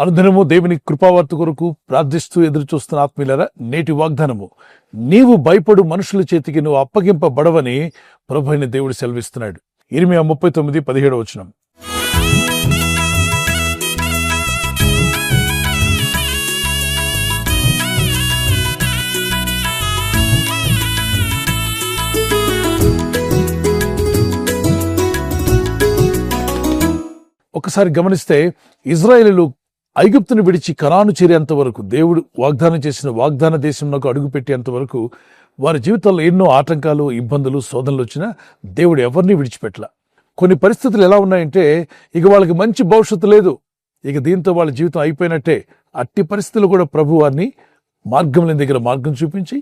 అనుదినము దేవుని కృపావార్త కొరకు ప్రార్థిస్తూ ఎదురు చూస్తున్న ఆత్మీయులారా, నేటి వాగ్దానము, నీవు భయపడు మనుషుల చేతికి నువ్వు అప్పగింపబడవని ప్రభు అయిన దేవుడు సెలవిస్తున్నాడు. ఇర్మియా 39:17 ఒకసారి గమనిస్తే, ఇజ్రాయేలీలు ఐగుప్తును విడిచి కనాను చేరేంత వరకు, దేవుడు వాగ్దానం చేసిన వాగ్దాన దేశంలోకి అడుగుపెట్టేంత వరకు వారి జీవితంలో ఎన్నో ఆటంకాలు, ఇబ్బందులు, శోధనలు వచ్చినా దేవుడు ఎవరిని విడిచిపెట్టల. కొన్ని పరిస్థితులు ఎలా ఉన్నాయంటే, ఇక వాళ్ళకి మంచి భవిష్యత్తు లేదు, ఇక దీంతో వాళ్ళ జీవితం అయిపోయినట్టే. అట్టి పరిస్థితులు కూడా ప్రభు వారిని మార్గం లేని దగ్గర మార్గం చూపించి,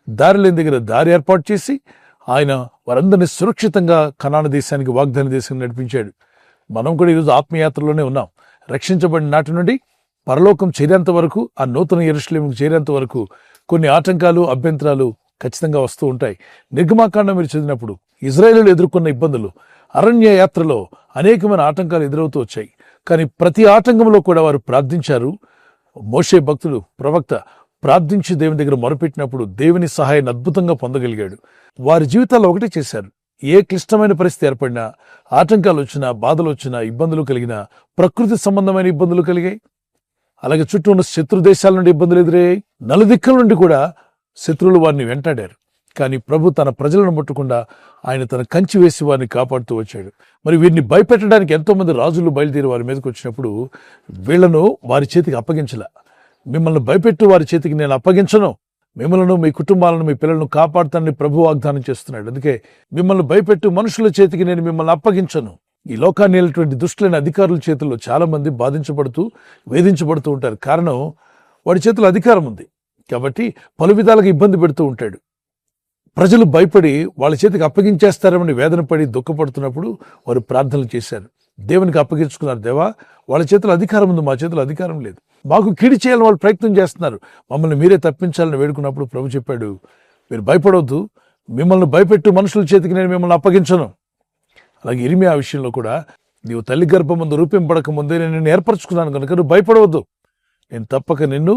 దారి లేని దగ్గర దారి ఏర్పాటు చేసి, ఆయన వారందరినీ సురక్షితంగా కనాను దేశానికి, వాగ్దాన దేశానికి నడిపించాడు. మనం కూడా ఈరోజు ఆత్మయాత్రలోనే ఉన్నాం. రక్షించబడిన నాటి నుండి పరలోకం చేరేంత వరకు, ఆ నూతన యెరూషలేముకు చేరేంత వరకు కొన్ని ఆటంకాలు, అభ్యంతరాలు ఖచ్చితంగా వస్తూ ఉంటాయి. నిర్గమాకాండం మీరు చదివినప్పుడు ఇజ్రాయేలీలు ఎదుర్కొన్న ఇబ్బందులు, అరణ్య యాత్రలో అనేకమైన ఆటంకాలు ఎదురవుతూ వచ్చాయి. కానీ ప్రతి ఆటంకంలో కూడా వారు ప్రార్థించారు. మోషే భక్తుడు, ప్రవక్త ప్రార్థించి దేవుని దగ్గర మొరపెట్టినప్పుడు దేవుని సహాయాన్ని అద్భుతంగా పొందగలిగాడు. వారి జీవితాల్లో ఒకటే చేశారు. ఏ క్లిష్టమైన పరిస్థితి ఏర్పడినా, ఆటంకాలు వచ్చినా, బాధలు వచ్చినా, ఇబ్బందులు కలిగినా, ప్రకృతి సంబంధమైన ఇబ్బందులు కలిగాయి, అలాగే చుట్టూ ఉన్న శత్రు దేశాల నుండి ఇబ్బందులు ఎదురయ్యాయి, నలుదిక్కల నుండి కూడా శత్రువులు వారిని వెంటాడారు. కానీ ప్రభు తన ప్రజలను ముట్టకుండా ఆయన తన కంచి వేసి వారిని కాపాడుతూ వచ్చాడు. మరి వీరిని భయపెట్టడానికి ఎంతో మంది రాజులు బయలుదేరి వారి మీదకి వచ్చినప్పుడు వీళ్లను వారి చేతికి అప్పగించల. మిమ్మల్ని భయపెట్టు వారి చేతికి నేను అప్పగించను, మిమ్మల్ని, మీ కుటుంబాలను, మీ పిల్లలను కాపాడుతానని ప్రభు వాగ్దానం చేస్తున్నాడు. అందుకే మిమ్మల్ని భయపెట్టు మనుషుల చేతికి నేను మిమ్మల్ని అప్పగించను. ఈ లోకాన్ని వెళ్ళేటువంటి దుష్టులైన అధికారుల చేతుల్లో చాలా మంది బాధించబడుతూ, వేధించబడుతూ ఉంటారు. కారణం, వాడి చేతిలో అధికారం ఉంది కాబట్టి పలు విధాలుగా ఇబ్బంది పెడుతూ ఉంటాడు. ప్రజలు భయపడి వాళ్ళ చేతికి అప్పగించేస్తారని వేదన పడి దుఃఖపడుతున్నప్పుడు వారు ప్రార్థనలు చేశారు, దేవునికి అప్పగించుకున్నారు. దేవా, వాళ్ళ చేతిలో అధికారం ఉంది, మా చేతిలో అధికారం లేదు, మాకు కీడు చేయాలని వాళ్ళు ప్రయత్నం చేస్తున్నారు, మమ్మల్ని మీరే తప్పించాలని వేడుకున్నప్పుడు ప్రభు చెప్పాడు, మీరు భయపడవద్దు, మిమ్మల్ని భయపెట్టు మనుషుల చేతికి నేను మిమ్మల్ని అప్పగించను. అలాగే ఇర్మియా విషయంలో కూడా, నీవు తల్లి గర్భమందు రూపింపడక ముందే నేను నిన్ను ఏర్పరచుకున్నాను కనుక నువ్వు భయపడవద్దు, నేను తప్పక నిన్ను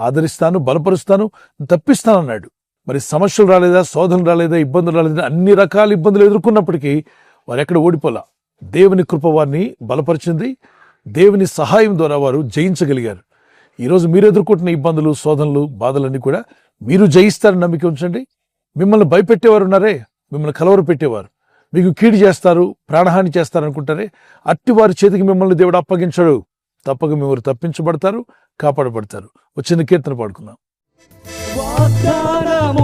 ఆదరిస్తాను, బలపరుస్తాను, తప్పిస్తానన్నాడు. మరి సమస్యలు రాలేదా, శోధనలు రాలేదా, ఇబ్బందులు రాలేదా, అన్ని రకాల ఇబ్బందులు ఎదుర్కొన్నప్పటికీ వారు ఎక్కడ ఓడిపోలా. దేవుని కృప వారిని బలపరిచింది. దేవుని సహాయం ద్వారా వారు జయించగలిగారు. ఈరోజు మీరు ఎదుర్కొంటున్న ఇబ్బందులు, శోధనలు, బాధలన్నీ కూడా మీరు జయిస్తారని నమ్మిక ఉంచండి. మిమ్మల్ని భయపెట్టేవారు ఉన్నారే, మిమ్మల్ని కలవర పెట్టేవారు, మీకు కీడు చేస్తారు, ప్రాణహాని చేస్తారనుకుంటారే, అట్టి వారి చేతికి మిమ్మల్ని దేవుడు అప్పగించడు. తప్పక మీరు తప్పించబడతారు, కాపాడబడతారు. వచ్చిన కీర్తన పాడుకుందాం. వాగ్దానములనిచ్చి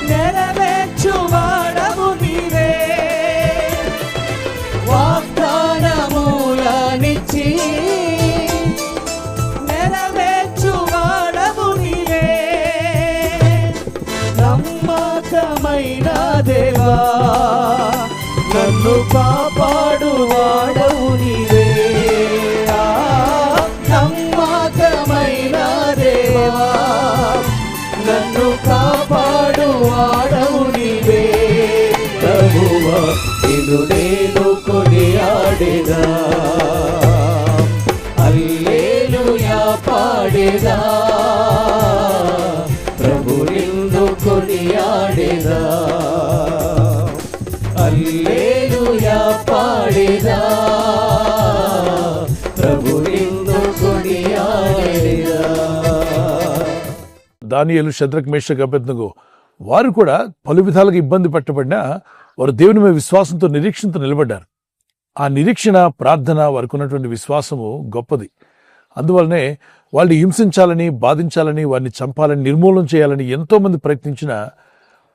నెరవేర్చువాడవు నీవే, వాగ్దానములనిచ్చి నెరవేర్చువాడవు నీవే, నమ్మకమైన దేవా నన్ను కాపాడువాడవు నీవే, నమ్మకమైన దేవా నన్ను కాపాడువాడవు నీవే. ప్రభువా నిన్ను నేను కొనియాడెదా, హల్లెలూయా పాడెదా, ప్రభు నిన్ను కొనియాడెదా, హల్లెలూయా పాడెదా, ప్రభు నిన్ను కొనియాడెదా. దానియేలు, షద్రక్, మేషక్, అబేద్నెగో వారు కూడా పలు విధాలుగా ఇబ్బంది పెట్టబడినా వారు దేవుని మీద విశ్వాసంతో, నిరీక్షణతో నిలబడ్డారు. ఆ నిరీక్షణ, ప్రార్థన, వారికి ఉన్నటువంటి విశ్వాసము గొప్పది. అందువల్లనే వాళ్ళని హింసించాలని, బాధించాలని, వారిని చంపాలని, నిర్మూలన చేయాలని ఎంతో మంది ప్రయత్నించినా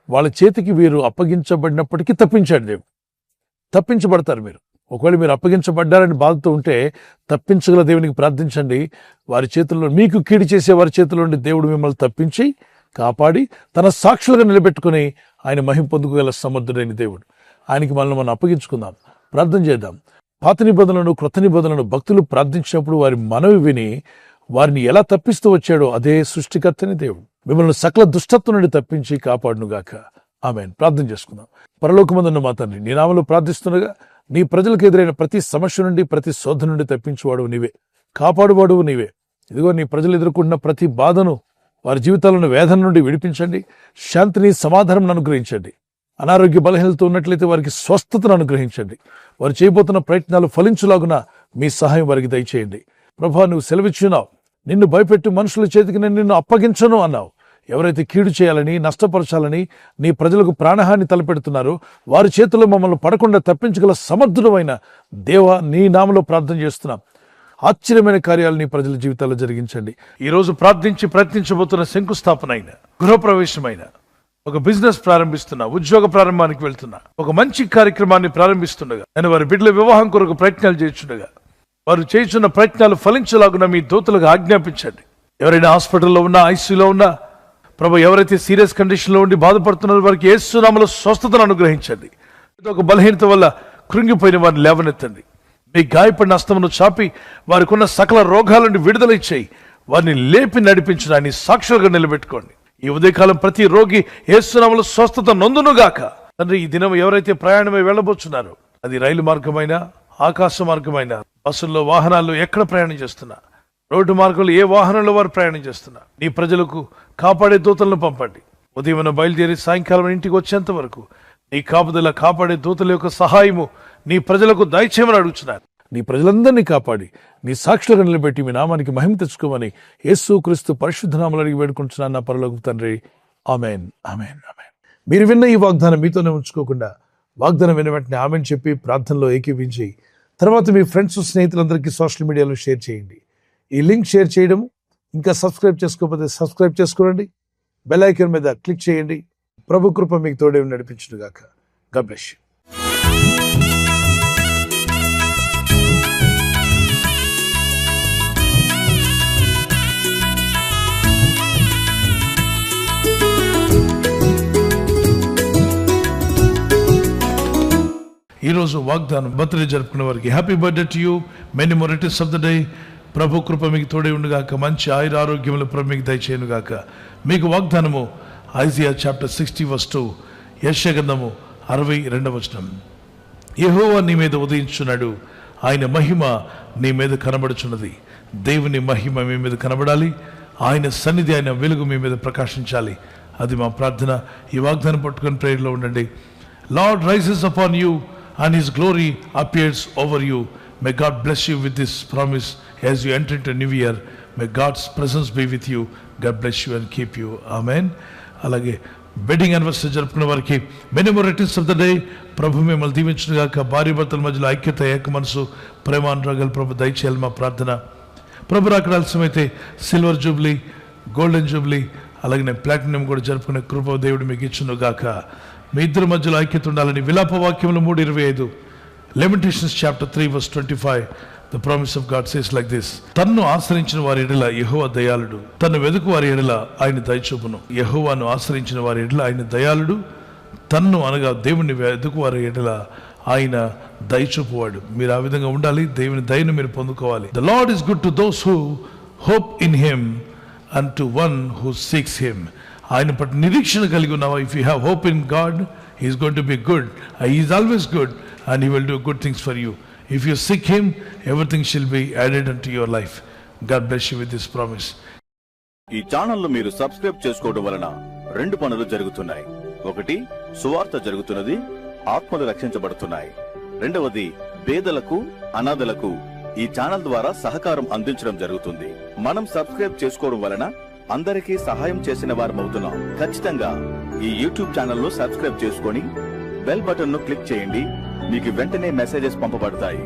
వాళ్ళ చేతికి వీరు అప్పగించబడినప్పటికీ తప్పించాడు దేవుడు. తప్పించబడతారు మీరు. ఒకవేళ మీరు అప్పగించబడ్డారని బాధతో ఉంటే తప్పించగల దేవునికి ప్రార్థించండి. వారి చేతుల్లో, మీకు కీడు చేసే వారి చేతుల్లో నుండి దేవుడు మిమ్మల్ని తప్పించి కాపాడి తన సాక్షులుగా నిలబెట్టుకుని ఆయన మహిమ పొందుకోగల సమర్థుడైన దేవుడు. ఆయనకి మనం అప్పగించుకుందాం, ప్రార్థన చేద్దాం. పాత నిబంధనలను, క్రొత్త నిబంధనలను భక్తులు ప్రార్థించినప్పుడు వారి మనవి విని వారిని ఎలా తప్పిస్తూ వచ్చాడో అదే సృష్టికర్తని దేవుడు మిమ్మల్ని సకల దుష్టత్వం నుండి తప్పించి కాపాడునుగాక. ఆమేన్. ప్రార్థన చేసుకుందాం. పరలోకమందున్న మా తండ్రి, నీ నామములో ప్రార్థిస్తుండగా నీ ప్రజలకు ఎదురైన ప్రతి సమస్య నుండి, ప్రతి శోధన నుండి తప్పించువాడు నీవే, కాపాడువాడు నీవే. ఇదిగో నీ ప్రజలు ఎదుర్కొంటున్న ప్రతి బాధను, వారి జీవితాలను వేదన నుండి విడిపించండి. శాంతిని, సమాధానం అనుగ్రహించండి. అనారోగ్య బలహీనతతో ఉన్నట్లయితే వారికి స్వస్థతను అనుగ్రహించండి. వారు చేయబోతున్న ప్రయత్నాలు ఫలించులాగున మీ సహాయం వారికి దయచేయండి. ప్రభా, నువ్వు సెలవిచ్చున్నావు, నిన్ను భయపెట్టి మనుషుల చేతికి నేను నిన్ను అప్పగించను అన్నావు. ఎవరైతే కీడు చేయాలని, నష్టపరచాలని నీ ప్రజలకు ప్రాణహాని తలపెడుతున్నారో వారి చేతుల్లో మమ్మల్ని పడకుండా తప్పించగల సమర్థుడు అయిన దేవా, నీ నామలో ప్రార్థన చేస్తున్నాం. ఆశ్చర్యమైన కార్యాలు నీ ప్రజల జీవితాల్లో జరిగించండి. ఈ రోజు ప్రార్థించి ప్రయత్నించబోతున్న శంకుస్థాపన అయిన, గృహప్రవేశమైన, ఒక బిజినెస్ ప్రారంభిస్తున్నా, ఉద్యోగ ప్రారంభానికి వెళ్తున్నా, ఒక మంచి కార్యక్రమాన్ని ప్రారంభిస్తుండగా, నేను వారి బిడ్డల వివాహం కొరకు ప్రయత్నాలు చేస్తుండగా వారు చేస్తున్న ప్రయత్నాలు ఫలించలాగున మీ దూతలకు ఆజ్ఞాపించండి. ఎవరైనా హాస్పిటల్లో ఉన్నా, ఐసీయూలో ఉన్నా, ప్రభు, ఎవరైతే సీరియస్ కండిషన్లో ఉండి బాధపడుతున్నారో వారికి యేసు నామములో స్వస్థతను అనుగ్రహించండి. ఒక బలహీనత వల్ల కృంగిపోయిన వారిని లేవనెత్తండి. మీ గాయపడిన హస్తమును చాపి వారికి ఉన్న సకల రోగాల నుండి విడుదల ఇచ్చేయి. వారిని లేపి నడిపించడాన్ని సాక్షులుగా నిలబెట్టుకోండి. ఈ ఉదయకాలం ప్రతి రోగి యేసు నామములో స్వస్థత నొందునుగాక. తండ్రి, ఈ దినం ఎవరైతే ప్రయాణమై వెళ్ళబోతున్నారో, అది రైలు మార్గమైనా, ఆకాశ మార్గమైనా, బస్సుల్లో, వాహనాల్లో ఎక్కడ ప్రయాణం చేస్తున్నా, రోడ్డు మార్గంలో ఏ వాహనంలో వారు ప్రయాణం చేస్తున్నా, నీ ప్రజలకు కాపాడే దూతలను పంపండి. ఉదయం బయలుదేరి సాయంకాలం ఇంటికి వచ్చేంత వరకు నీ కాపుదల, కాపాడే దూతల యొక్క సహాయము నీ ప్రజలకు దయచేయమని అడుగుతున్నారు. నీ ప్రజలందరినీ కాపాడి నీ సాక్షులుగా నిలబెట్టి మీ నామానికి మహిమ తెచ్చుకోమని యేసు క్రీస్తు పరిశుద్ధ నామములో అడిగి వేడుకుంటున్నాను నా పరలోకపు తండ్రి. ఆమేన్, ఆమేన్, ఆమేన్. మీరు విన్న ఈ వాగ్దానం మీతోనే ఉంచుకోకుండా, వాగ్దానం విన్న వెంటనే ఆమేన్ చెప్పి ప్రార్థనలో ఏకీవించి తర్వాత మీ ఫ్రెండ్స్, స్నేహితులందరికీ సోషల్ మీడియాలో షేర్ చేయండి. ఈ లింక్ షేర్ చేయడం, ఇంకా సబ్స్క్రైబ్ చేసుకోకపోతే సబ్స్క్రైబ్ చేసుకోండి. బెల్ ఐకాన్ మీద క్లిక్ చేయండి. ప్రభు కృప మీకు తోడే నడిపించుగాక. God bless you. ఈరోజు వాగ్దానం బర్త్డే జరుపుకునే వారికి happy birthday to you, many more returns of the day. ప్రభు కృప మీకు తోడే ఉండుగాక. మంచి ఆయుర ఆరోగ్యములు ప్రభు మీకు దయచేయునుగాక. మీకు వాగ్దానము ఐజియా చాప్టర్ 60:2, యెషయా గ్రంథము 62. యెహోవా నీ మీద ఉదయించున్నాడు, ఆయన మహిమ నీ మీద కనబడుచున్నది. దేవుని మహిమ మీ మీద కనబడాలి. ఆయన సన్నిధి, ఆయన వెలుగు మీ మీద ప్రకాశించాలి. అది మా ప్రార్థన. ఈ వాగ్దానం పట్టుకొని ప్రేయర్లో ఉండండి. Lord rises upon you and his glory appears over you. May God bless you with this promise as you enter into a new year. May God's presence be with you. God bless you and keep you. Amen. అలాగే wedding anniversary జరుపుకునే వారికి many more returns of the day. ప్రభు మిమ్మల్ని దీవించుగాక. భార్య భర్తల మధ్యలో ఐక్యత, ఏక మనసు, ప్రేమానురాగాలు ప్రభు దయచేయాలి మా ప్రార్థన. ప్రభు రాకడ ఆలస్యమైతే సిల్వర్ జూబ్లీ, గోల్డెన్ జూబ్లీ, అలాగే ప్లాటినం కూడా జరుపుకునే కృప దేవుడు మీకు ఇచ్చునుగాక. మీ ఇద్దరి మధ్యలో ఐక్యత ఉండాలని విలాప వాక్యములు 3:25, Lamentations chapter 3:25, the promise of God says like this: తన్ను ఆశ్రయించిన వారి ఎడల యెహోవా దయాళుడు, తన్ను వెదుకు వారి ఎడల ఆయన దయచూపును. యెహోవాను ఆశ్రయించిన వారి ఎడల ఆయన దయాళుడు, తన్ను అనగా దేవుని వెదుకు వారి ఎడల ఆయన దయచూపువాడు. మీరు ఆ విధంగా ఉండాలి. దేవుని దయను మీరు పొందుకోవాలి. The Lord is good to those who hope in him and to one who seeks him. ఆయన పట్ల నిరీక్షణ కలిగి ఉన్నావా? If you have hope in God, he is going to be good. He is always good and he will do good things for you. If you seek him, everything shall be added unto your life. God bless you with this promise. ఈ channel మీరు subscribe చేసుకోవడం వలన 2 పనులు జరుగుతున్నాయి. ఒకటి, సువార్త జరుగుతున్నది, ఆత్మలు రక్షించబడుతున్నాయి. రెండవది, పేదలకు, అనాథలకు ఈ ఛానల్ ద్వారా సహకారం అందించడం జరుగుతుంది. మనం సబ్స్క్రైబ్ చేసుకోవడం వలన అందరికీ సహాయం చేసిన వారమవుతున్నాం. ఖచ్చితంగా ఈ యూట్యూబ్ ఛానల్ ను సబ్స్క్రైబ్ చేసుకొని బెల్ బటన్ ను క్లిక్ చేయండి. మీకు వెంటనే మెసేజెస్ పంపబడతాయి.